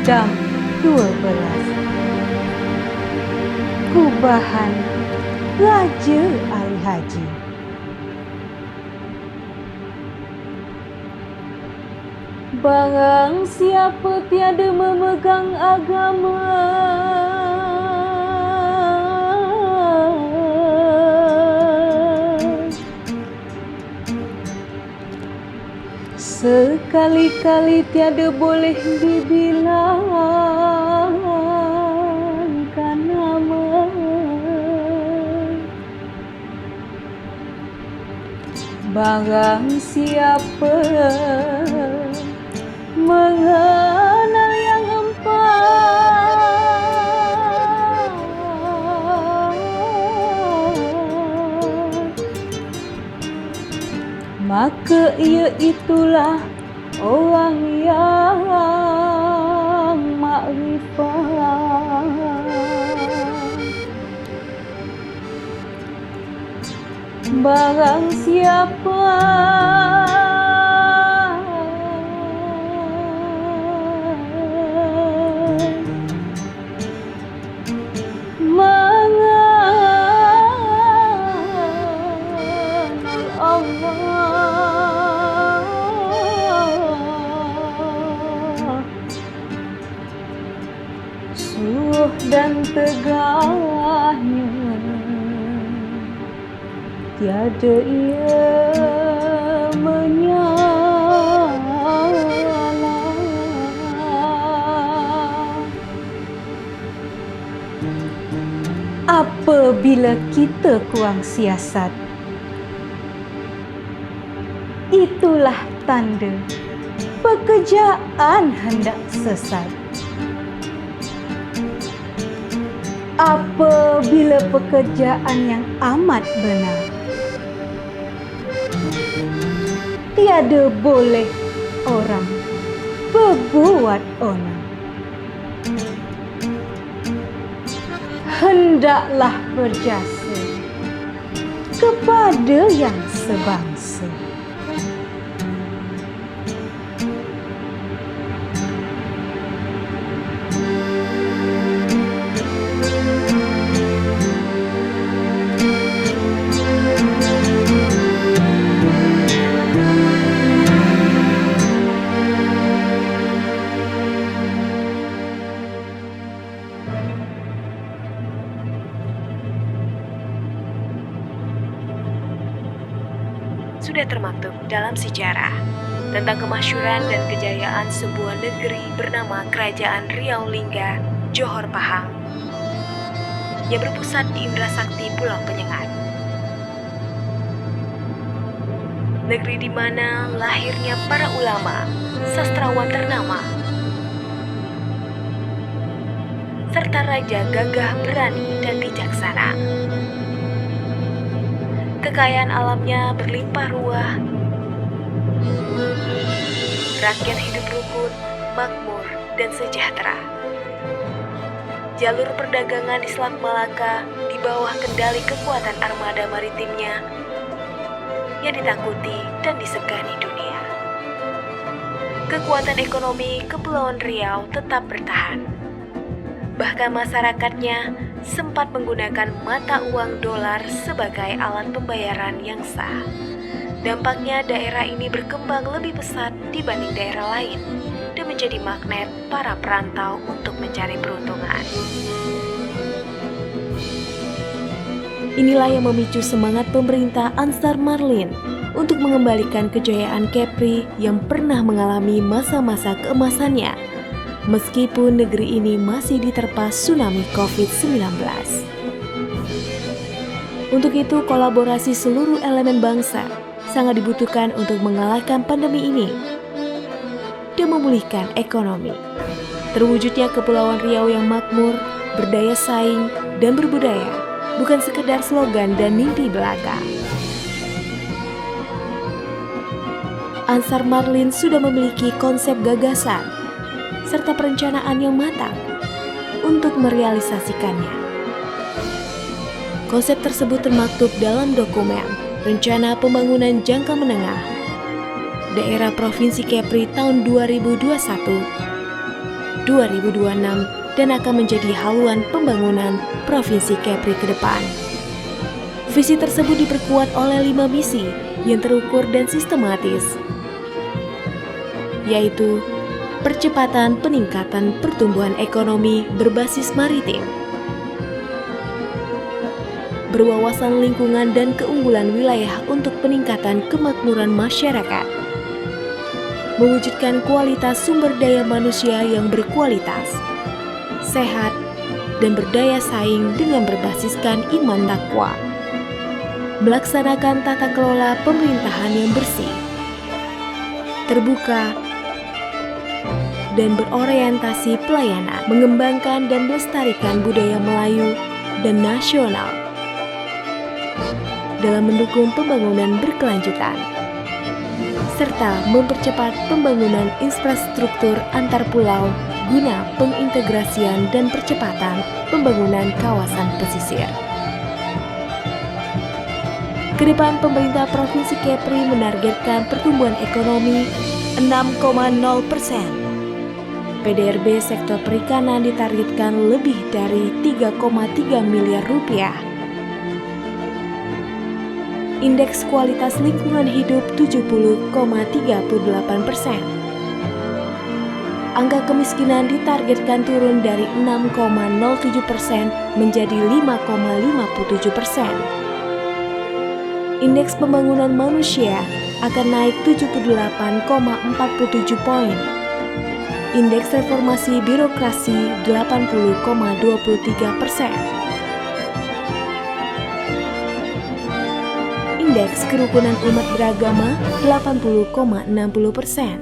Dam 12 Kubahan Raja Ali Haji. Barang siapa tiada memegang agama, sekali-kali tiada boleh dibilangkan nama. Barang siapa mengenal yang empat, maka ia itulah orang yang makrifat. Barang siapa suruh dan tegaknya, tiada ia menyalah. Apabila kita kurang siasat, itulah tanda pekerjaan hendak sesat. Apabila pekerjaan yang amat benar, tiada boleh orang berbuat onar. Hendaklah berjasa kepada yang sebangsa. Sudah termaktub dalam sejarah tentang kemasyhuran dan kejayaan sebuah negeri bernama Kerajaan Riau Lingga, Johor Pahang, yang berpusat di Indrasakti Pulau Penyengat. Negeri di mana lahirnya para ulama, sastrawan ternama, serta raja gagah, berani, dan bijaksana. Kekayaan alamnya berlimpah ruah, rakyat hidup rukun, makmur, dan sejahtera. Jalur perdagangan di Selat Malaka di bawah kendali kekuatan armada maritimnya yang ditakuti dan disegani dunia. Kekuatan ekonomi Kepulauan Riau tetap bertahan. Bahkan masyarakatnya sempat menggunakan mata uang dolar sebagai alat pembayaran yang sah. Dampaknya daerah ini berkembang lebih pesat dibanding daerah lain dan menjadi magnet para perantau untuk mencari peruntungan. Inilah yang memicu semangat pemerintah Ansar Marlin untuk mengembalikan kejayaan Kepri yang pernah mengalami masa-masa keemasannya, meskipun negeri ini masih diterpa tsunami COVID-19. Untuk itu, kolaborasi seluruh elemen bangsa sangat dibutuhkan untuk mengalahkan pandemi ini dan memulihkan ekonomi. Terwujudnya Kepulauan Riau yang makmur, berdaya saing, dan berbudaya bukan sekedar slogan dan mimpi belaka. Ansar Marlin sudah memiliki konsep gagasan serta perencanaan yang matang untuk merealisasikannya. Konsep tersebut termaktub dalam dokumen Rencana Pembangunan Jangka Menengah Daerah Provinsi Kepri tahun 2021-2025. 2026 dan akan menjadi haluan pembangunan Provinsi Kepri ke depan. Visi tersebut diperkuat oleh 5 misi yang terukur dan sistematis, yaitu percepatan peningkatan pertumbuhan ekonomi berbasis maritim, berwawasan lingkungan dan keunggulan wilayah untuk peningkatan kemakmuran masyarakat, mewujudkan kualitas sumber daya manusia yang berkualitas, sehat, dan berdaya saing dengan berbasiskan iman takwa, melaksanakan tata kelola pemerintahan yang bersih, terbuka, dan berorientasi pelayanan, mengembangkan dan melestarikan budaya Melayu dan nasional dalam mendukung pembangunan berkelanjutan, serta mempercepat pembangunan infrastruktur antar pulau guna pengintegrasian dan percepatan pembangunan kawasan pesisir. Kedepan pemerintah Provinsi Kepri menargetkan pertumbuhan ekonomi 6,0%. PDRB sektor perikanan ditargetkan lebih dari 3,3 miliar rupiah. Indeks kualitas lingkungan hidup 70,38%. Angka kemiskinan ditargetkan turun dari 6,07% menjadi 5,57%. Indeks pembangunan manusia akan naik 78,47 poin. Indeks reformasi birokrasi 80,23%. Indeks kerukunan umat beragama 80,60%.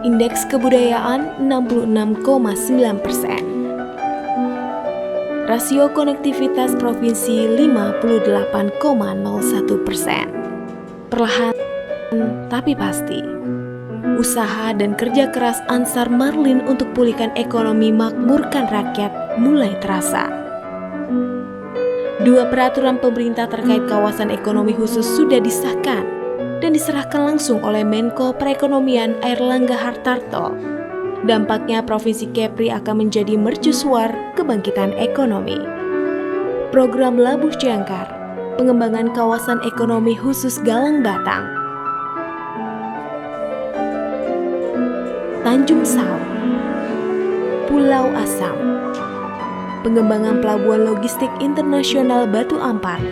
Indeks kebudayaan 66,9%. Rasio konektivitas provinsi 58,01%. Perlahan tapi pasti, usaha dan kerja keras Ansar Marlin untuk pulihkan ekonomi makmurkan rakyat mulai terasa. 2 peraturan pemerintah terkait kawasan ekonomi khusus sudah disahkan dan diserahkan langsung oleh Menko Perekonomian Airlangga Hartarto. Dampaknya Provinsi Kepri akan menjadi mercusuar kebangkitan ekonomi. Program Labuh Jangkar, pengembangan kawasan ekonomi khusus Galang Batang, Tanjung Sau, Pulau Asam, pengembangan pelabuhan logistik internasional Batu Ampar,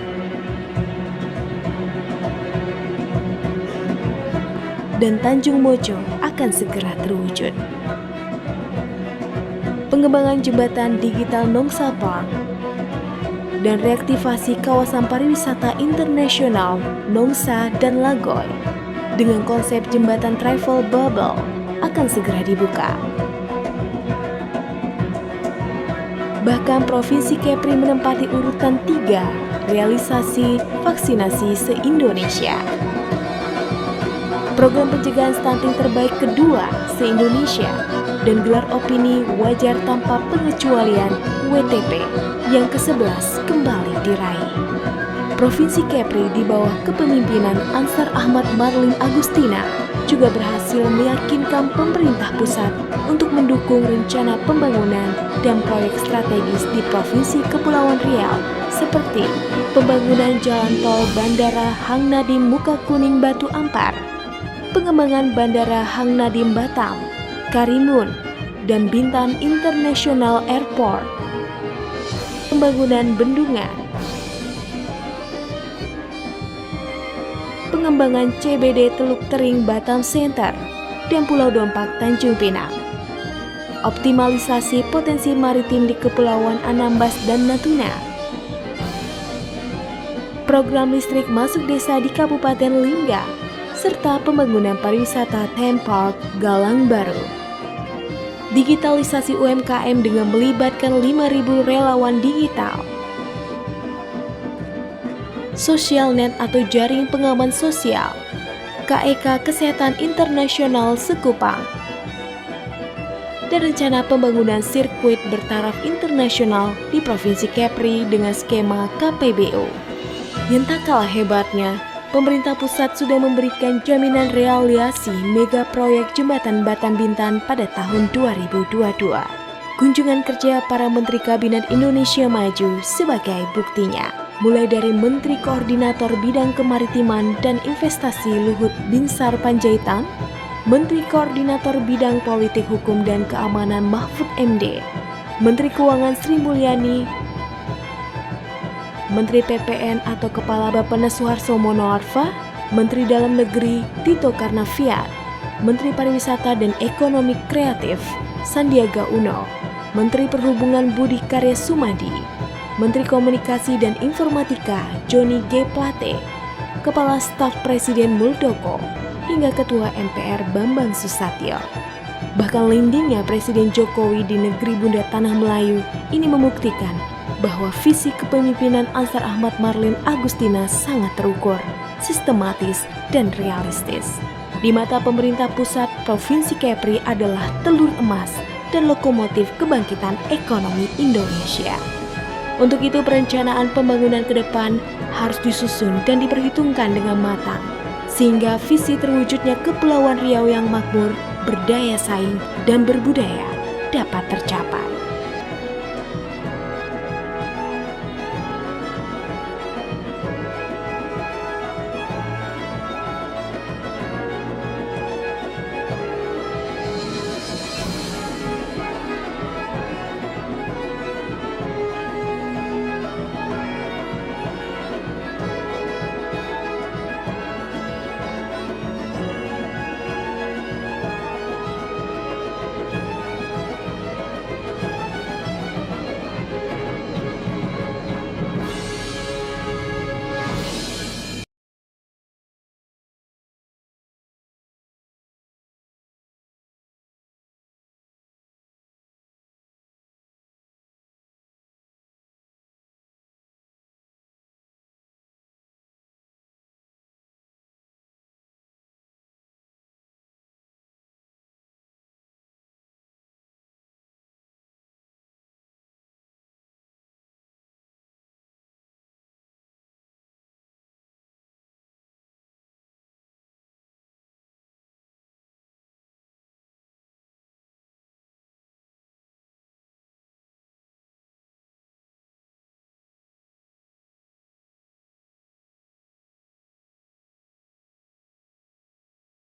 dan Tanjung Mojo akan segera terwujud. Pengembangan jembatan digital Nongsa Park dan reaktivasi kawasan pariwisata internasional Nongsa dan Lagoy dengan konsep jembatan travel bubble akan segera dibuka. Bahkan Provinsi Kepri menempati urutan 3 realisasi vaksinasi se-Indonesia. Program pencegahan stunting terbaik kedua se-Indonesia dan gelar opini wajar tanpa pengecualian WTP yang ke-11 kembali diraih. Provinsi Kepri di bawah kepemimpinan Ansar Ahmad Marlin Agustina juga berhasil meyakinkan pemerintah pusat untuk mendukung rencana pembangunan dan proyek strategis di Provinsi Kepulauan Riau seperti pembangunan jalan tol Bandara Hang Nadim Muka Kuning Batu Ampar, pengembangan Bandara Hang Nadim Batam, Karimun, dan Bintan International Airport, pembangunan bendungan, pengembangan CBD Teluk Tering Batam Center, dan Pulau Dompak Tanjung Pinang, optimalisasi potensi maritim di Kepulauan Anambas dan Natuna, program listrik masuk desa di Kabupaten Lingga, serta pembangunan pariwisata theme park Galang Baru. Digitalisasi UMKM dengan melibatkan 5.000 relawan digital. Sosialnet atau jaring pengaman sosial, KEK Kesehatan Internasional Sekupang, dan rencana pembangunan sirkuit bertaraf internasional di Provinsi Kepri dengan skema KPBU. Yang tak kalah hebatnya, pemerintah pusat sudah memberikan jaminan realisasi mega proyek jembatan Batam Bintan pada tahun 2022. Kunjungan kerja para Menteri Kabinet Indonesia Maju sebagai buktinya. Mulai dari Menteri Koordinator Bidang Kemaritiman dan Investasi Luhut Binsar Panjaitan, Menteri Koordinator Bidang Politik Hukum dan Keamanan Mahfud MD, Menteri Keuangan Sri Mulyani, Menteri PPN atau Kepala Bappenas Suharto Monoarfa, Menteri Dalam Negeri Tito Karnavian, Menteri Pariwisata dan Ekonomi Kreatif Sandiaga Uno, Menteri Perhubungan Budi Karya Sumadi, Menteri Komunikasi dan Informatika Johnny G. Plate, Kepala Staf Presiden Muldoko, hingga Ketua MPR Bambang Susatyo. Bahkan landingnya Presiden Jokowi di negeri Bunda Tanah Melayu ini membuktikan bahwa visi kepemimpinan Ansar Ahmad Marlin Agustina sangat terukur, sistematis, dan realistis. Di mata pemerintah pusat, Provinsi Kepri adalah telur emas dan lokomotif kebangkitan ekonomi Indonesia. Untuk itu perencanaan pembangunan ke depan harus disusun dan diperhitungkan dengan matang, sehingga visi terwujudnya Kepulauan Riau yang makmur, berdaya saing, dan berbudaya dapat tercapai.